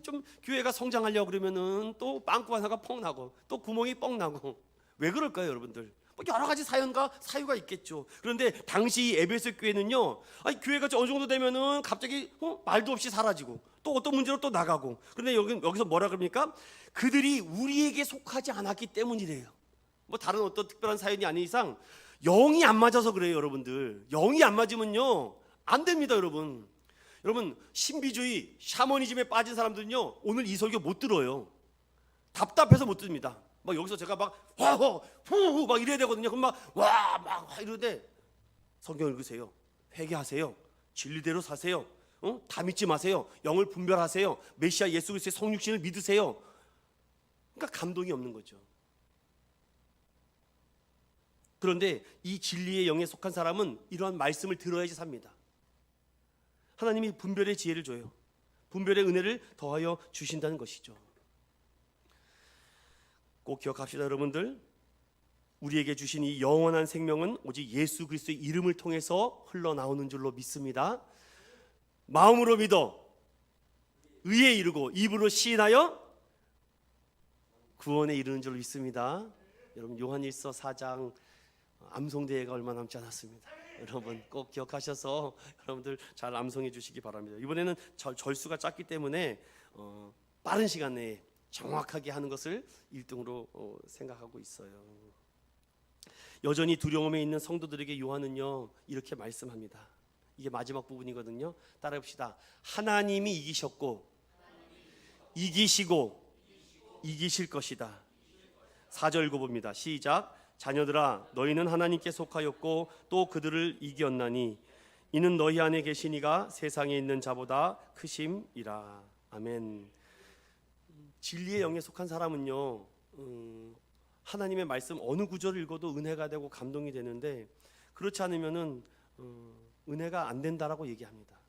좀 교회가 성장하려고 그러면은 또 빵꾸 하나가 펑 나고 또 구멍이 뻥 나고. 왜 그럴까요, 여러분들? 여러 가지 사연과 사유가 있겠죠. 그런데 당시 에베소 교회는요, 교회가 어느 정도 되면은 갑자기 말도 없이 사라지고 또 어떤 문제로 또 나가고. 그런데 여기서 뭐라 그럽니까? 그들이 우리에게 속하지 않았기 때문이래요. 다른 어떤 특별한 사연이 아닌 이상 영이 안 맞아서 그래요, 여러분들. 영이 안 맞으면요 안 됩니다, 여러분. 여러분, 신비주의, 샤머니즘에 빠진 사람들은요 오늘 이 설교 못 들어요. 답답해서 못 듭니다. 여기서 제가 후 막 이래야 되거든요. 그럼 막 이러는데 성경 읽으세요. 회개하세요. 진리대로 사세요. 다 믿지 마세요. 영을 분별하세요. 메시아 예수 그리스도의 성육신을 믿으세요. 그러니까 감동이 없는 거죠. 그런데 이 진리의 영에 속한 사람은 이러한 말씀을 들어야지 삽니다. 하나님이 분별의 지혜를 줘요. 분별의 은혜를 더하여 주신다는 것이죠. 꼭 기억합시다, 여러분들. 우리에게 주신 이 영원한 생명은 오직 예수 그리스도의 이름을 통해서 흘러나오는 줄로 믿습니다. 마음으로 믿어 의에 이르고 입으로 시인하여 구원에 이르는 줄로 믿습니다. 여러분, 요한일서 4장 암송대회가 얼마 남지 않았습니다. 여러분 꼭 기억하셔서 여러분들 잘 암송해 주시기 바랍니다. 이번에는 절수가 짧기 때문에 빠른 시간 내에 정확하게 하는 것을 1등으로 생각하고 있어요. 여전히 두려움에 있는 성도들에게 요한은요 이렇게 말씀합니다. 이게 마지막 부분이거든요. 따라해 봅시다. 하나님이 이기셨고 이기시고 이기실 것이다. 4절 읽어봅니다. 시작. 자녀들아, 너희는 하나님께 속하였고 또 그들을 이겼나니 이는 너희 안에 계신 이가 세상에 있는 자보다 크심이라. 아멘. 진리의 영에 속한 사람은요 하나님의 말씀 어느 구절을 읽어도 은혜가 되고 감동이 되는데, 그렇지 않으면은 은혜가 안 된다라고 얘기합니다.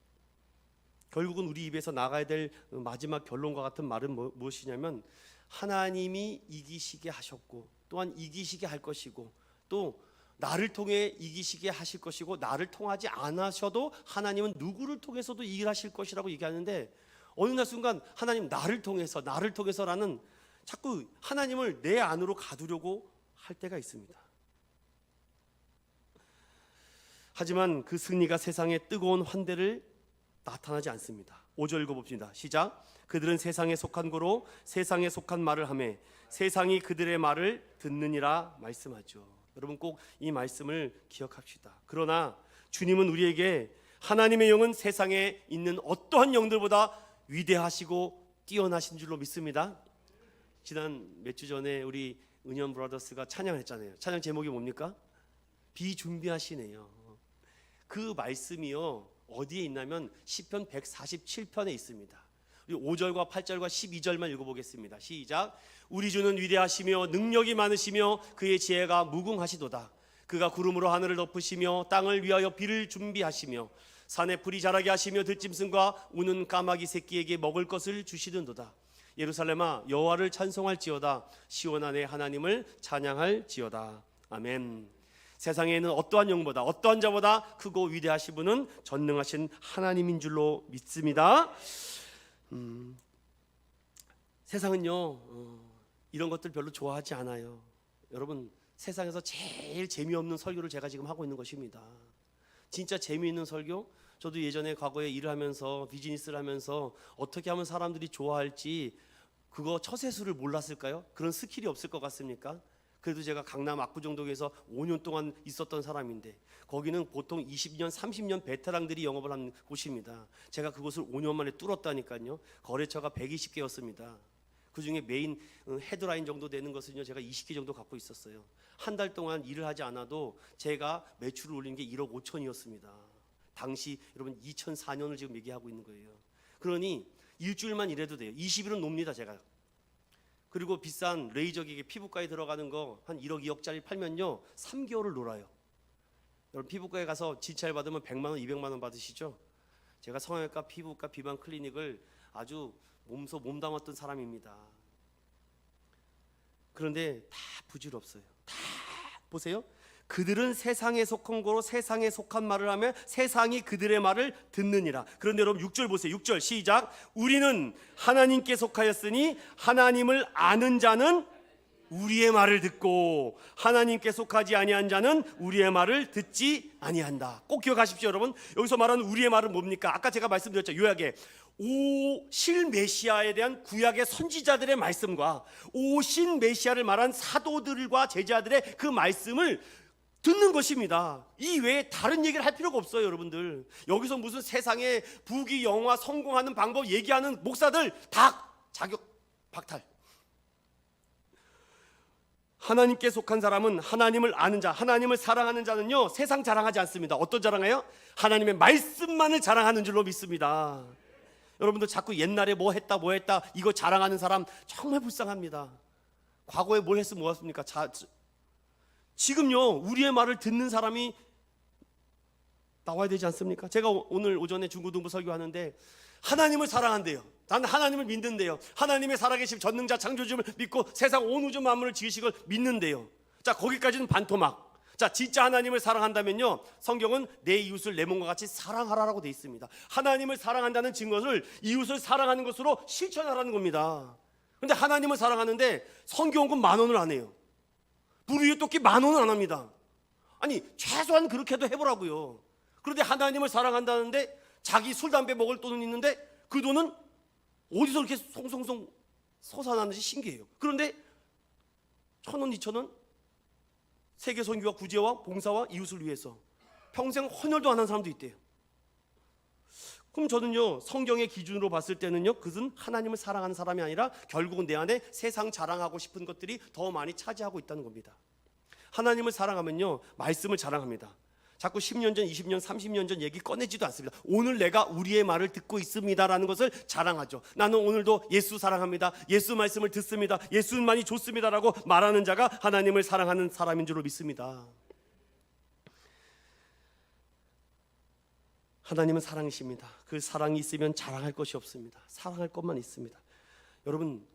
결국은 우리 입에서 나가야 될 마지막 결론과 같은 말은 무엇이냐면, 하나님이 이기시게 하셨고 또한 이기시게 할 것이고 또 나를 통해 이기시게 하실 것이고, 나를 통하지 않으셔도 하나님은 누구를 통해서도 일하실 것이라고 얘기하는데, 어느 날 순간 하나님 나를 통해서라는 자꾸 하나님을 내 안으로 가두려고 할 때가 있습니다. 하지만 그 승리가 세상의 뜨거운 환대를 나타나지 않습니다. 5절 읽어봅시다. 시작. 그들은 세상에 속한 거로 세상에 속한 말을 하며 세상이 그들의 말을 듣느니라 말씀하죠. 여러분 꼭 이 말씀을 기억합시다. 그러나 주님은 우리에게 하나님의 영은 세상에 있는 어떠한 영들보다 위대하시고 뛰어나신 줄로 믿습니다. 지난 몇 주 전에 우리 은현 브라더스가 찬양을 했잖아요. 찬양 제목이 뭡니까? 비준비하시네요. 그 말씀이요 어디에 있냐면 시편 147편에 있습니다. 우리 5절과 8절과 12절만 읽어보겠습니다. 시작. 우리 주는 위대하시며 능력이 많으시며 그의 지혜가 무궁하시도다. 그가 구름으로 하늘을 덮으시며 땅을 위하여 비를 준비하시며 산에 풀이 자라게 하시며 들짐승과 우는 까마귀 새끼에게 먹을 것을 주시는도다. 예루살렘아 여호와를 찬송할지어다. 시온 안에 하나님을 찬양할지어다. 아멘. 세상에는 어떠한 영보다 어떠한 자보다 크고 위대하신 분은 전능하신 하나님인 줄로 믿습니다. 세상은요 이런 것들 별로 좋아하지 않아요. 여러분, 세상에서 제일 재미없는 설교를 제가 지금 하고 있는 것입니다. 진짜 재미있는 설교? 저도 예전에 과거에 일을 하면서 비즈니스를 하면서 어떻게 하면 사람들이 좋아할지 그거 처세술을 몰랐을까요? 그런 스킬이 없을 것 같습니까? 그래도 제가 강남 압구정동에서 5년 동안 있었던 사람인데 거기는 보통 20년, 30년 베테랑들이 영업을 하는 곳입니다. 제가 그곳을 5년 만에 뚫었다니까요. 거래처가 120개였습니다. 그중에 메인 헤드라인 정도 되는 것은요 제가 20개 정도 갖고 있었어요. 한 달 동안 일을 하지 않아도 제가 매출을 올린 게 1억 5천이었습니다. 당시 여러분 2004년을 지금 얘기하고 있는 거예요. 그러니 일주일만 일해도 돼요. 20일은 놉니다 제가. 그리고 비싼 레이저 기계 피부과에 들어가는 거 한 1억 2억짜리 팔면요 3개월을 놀아요. 여러분 피부과에 가서 진찰 받으면 100만 원, 200만 원 받으시죠? 제가 성형외과, 피부과, 비만 클리닉을 아주 몸담았던 사람입니다. 그런데 다 부질없어요. 다 보세요. 그들은 세상에 속한 거로 세상에 속한 말을 하며 세상이 그들의 말을 듣느니라. 그런데 여러분 6절 보세요. 6절 시작. 우리는 하나님께 속하였으니 하나님을 아는 자는 우리의 말을 듣고 하나님께 속하지 아니한 자는 우리의 말을 듣지 아니한다. 꼭 기억하십시오 여러분. 여기서 말하는 우리의 말은 뭡니까? 아까 제가 말씀드렸죠. 요약에 오실 메시아에 대한 구약의 선지자들의 말씀과 오신 메시아를 말한 사도들과 제자들의 그 말씀을 듣는 것입니다. 이 외에 다른 얘기를 할 필요가 없어요 여러분들. 여기서 무슨 세상에 부귀 영화 성공하는 방법 얘기하는 목사들 다 자격 박탈. 하나님께 속한 사람은 하나님을 아는 자, 하나님을 사랑하는 자는요 세상 자랑하지 않습니다. 어떤 자랑해요? 하나님의 말씀만을 자랑하는 줄로 믿습니다. 여러분들 자꾸 옛날에 뭐 했다 이거 자랑하는 사람 정말 불쌍합니다. 과거에 뭘 했으면 뭐였습니까? 지금요 우리의 말을 듣는 사람이 나와야 되지 않습니까? 제가 오늘 오전에 중고등부 설교하는데 하나님을 사랑한대요. 난 하나님을 믿는데요. 하나님의 살아계심 전능자 창조주를 믿고 세상 온 우주 만물을 지으신 걸 믿는데요. 자 거기까지는 반토막. 자 진짜 하나님을 사랑한다면요 성경은 내 이웃을 내 몸과 같이 사랑하라라고 돼 있습니다. 하나님을 사랑한다는 증거를 이웃을 사랑하는 것으로 실천하라는 겁니다. 그런데 하나님을 사랑하는데 성경은 10,000원을 안 해요. 불우이웃 돕기 10,000원을 안 합니다. 아니 최소한 그렇게도 해보라고요. 그런데 하나님을 사랑한다는데 자기 술 담배 먹을 돈은 있는데 그 돈은 어디서 이렇게 송송송 솟아나는지 신기해요. 그런데 1,000원, 2,000원 세계 선교와 구제와 봉사와 이웃을 위해서 평생 헌혈도 안 한 사람도 있대요. 그럼 저는요 성경의 기준으로 봤을 때는요 그것은 하나님을 사랑하는 사람이 아니라 결국은 내 안에 세상 자랑하고 싶은 것들이 더 많이 차지하고 있다는 겁니다. 하나님을 사랑하면요 말씀을 자랑합니다. 자꾸 10년 전, 20년, 30년 전 얘기 꺼내지도 않습니다. 오늘 내가 우리의 말을 듣고 있습니다라는 것을 자랑하죠. 나는 오늘도 예수 사랑합니다. 예수 말씀을 듣습니다. 예수만이 좋습니다라고 말하는 자가 하나님을 사랑하는 사람인 줄로 믿습니다. 하나님은 사랑이십니다. 그 사랑이 있으면 자랑할 것이 없습니다. 사랑할 것만 있습니다. 여러분,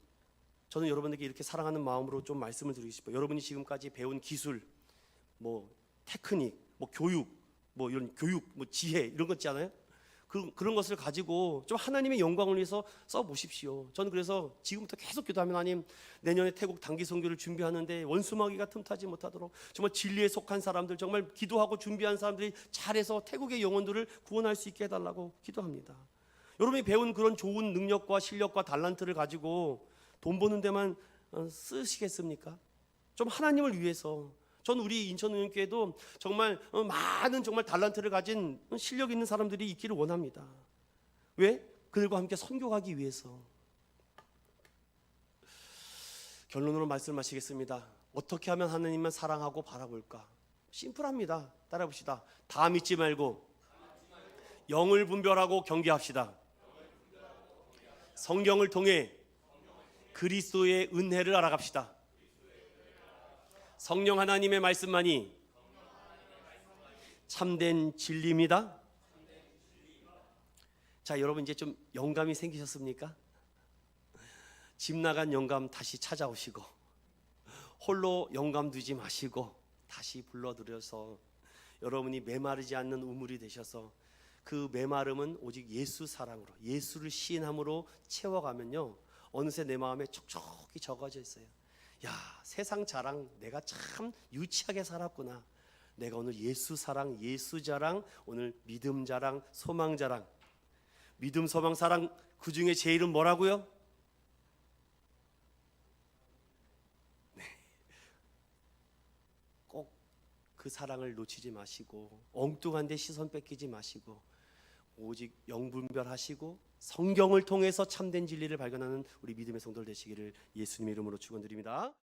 저는 여러분에게 이렇게 사랑하는 마음으로 좀 말씀을 드리고 싶어요. 여러분이 지금까지 배운 기술, 뭐 테크닉, 뭐 교육, 뭐 이런 교육, 뭐 지혜 이런 것 있잖아요. 그런 것을 가지고 좀 하나님의 영광을 위해서 써보십시오. 저는 그래서 지금부터 계속 기도하면 하나님 내년에 태국 단기 선교를 준비하는데 원수마귀가 틈타지 못하도록 정말 진리에 속한 사람들 정말 기도하고 준비한 사람들이 잘해서 태국의 영혼들을 구원할 수 있게 해달라고 기도합니다. 여러분이 배운 그런 좋은 능력과 실력과 달란트를 가지고 돈 버는 데만 쓰시겠습니까? 좀 하나님을 위해서. 전 우리 인천의원교회도 정말 많은 정말 달란트를 가진 실력 있는 사람들이 있기를 원합니다. 왜? 그들과 함께 선교하기 위해서. 결론으로 말씀하시겠습니다. 어떻게 하면 하나님만 사랑하고 바라볼까? 심플합니다. 따라해봅시다. 다 믿지 말고 영을 분별하고 경계합시다. 성경을 통해 그리스도의 은혜를 알아갑시다. 성령 하나님의 말씀만이 참된 진리입니다. 자, 여러분 이제 좀 영감이 생기셨습니까? 집 나간 영감 다시 찾아오시고 홀로 영감 두지 마시고 다시 불러들여서 여러분이 메마르지 않는 우물이 되셔서 그 메마름은 오직 예수 사랑으로 예수를 시인함으로 채워가면요 어느새 내 마음에 촉촉히 적어져 있어요. 야, 세상 자랑 내가 참 유치하게 살았구나. 내가 오늘 예수 사랑, 예수 자랑, 오늘 믿음 자랑, 소망 자랑. 믿음, 소망, 사랑 그 중에 제일은 뭐라고요? 네. 꼭 그 사랑을 놓치지 마시고 엉뚱한 데 시선 뺏기지 마시고 오직 영분별하시고 성경을 통해서 참된 진리를 발견하는 우리 믿음의 성도들 되시기를 예수님의 이름으로 축원드립니다.